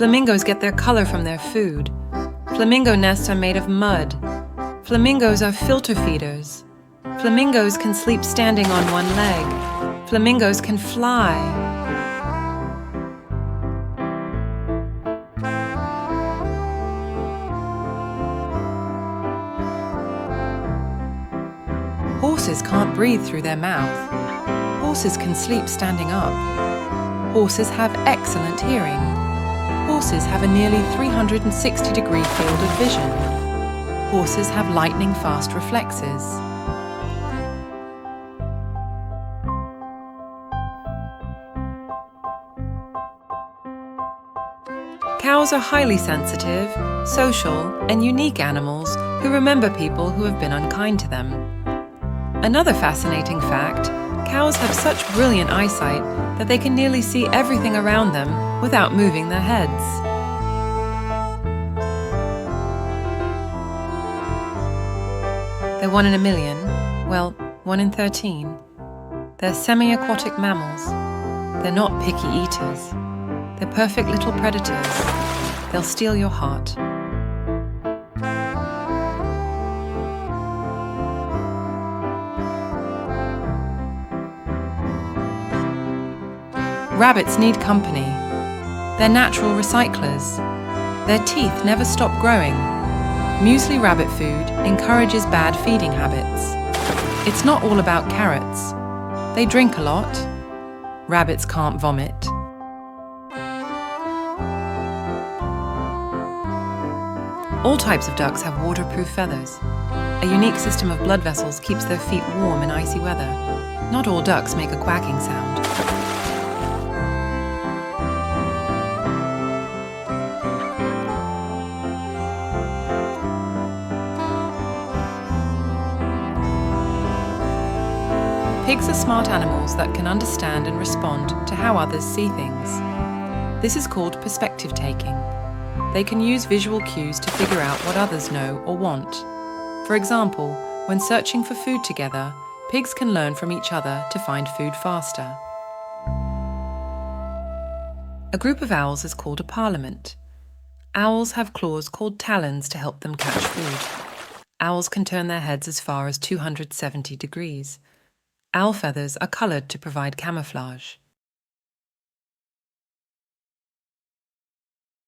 Flamingos get their color from their food. Flamingo nests are made of mud. Flamingos are filter feeders. Flamingos can sleep standing on one leg. Flamingos can fly. Horses can't breathe through their mouth. Horses can sleep standing up. Horses have excellent hearing. Horses have a nearly 360-degree field of vision. Horses have lightning-fast reflexes. Cows are highly sensitive, social, and unique animals who remember people who have been unkind to them. Another fascinating fact, cows have such brilliant eyesight that they can nearly see everything around them without moving their heads. They're 1 in a million, well, 1 in 13. They're semi-aquatic mammals. They're not picky eaters. They're perfect little predators. They'll steal your heart. Rabbits need company. They're natural recyclers. Their teeth never stop growing. Muesli rabbit food encourages bad feeding habits. It's not all about carrots. They drink a lot. Rabbits can't vomit. All types of ducks have waterproof feathers. A unique system of blood vessels keeps their feet warm in icy weather. Not all ducks make a quacking sound. Pigs are smart animals that can understand and respond to how others see things. This is called perspective taking. They can use visual cues to figure out what others know or want. For example, when searching for food together, pigs can learn from each other to find food faster. A group of owls is called a parliament. Owls have claws called talons to help them catch food. Owls can turn their heads as far as 270 degrees. Owl feathers are coloured to provide camouflage.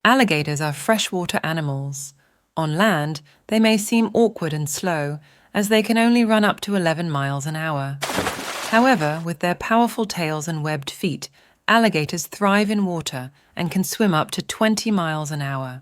Alligators are freshwater animals. On land, they may seem awkward and slow, as they can only run up to 11 miles an hour. However, with their powerful tails and webbed feet, alligators thrive in water and can swim up to 20 miles an hour.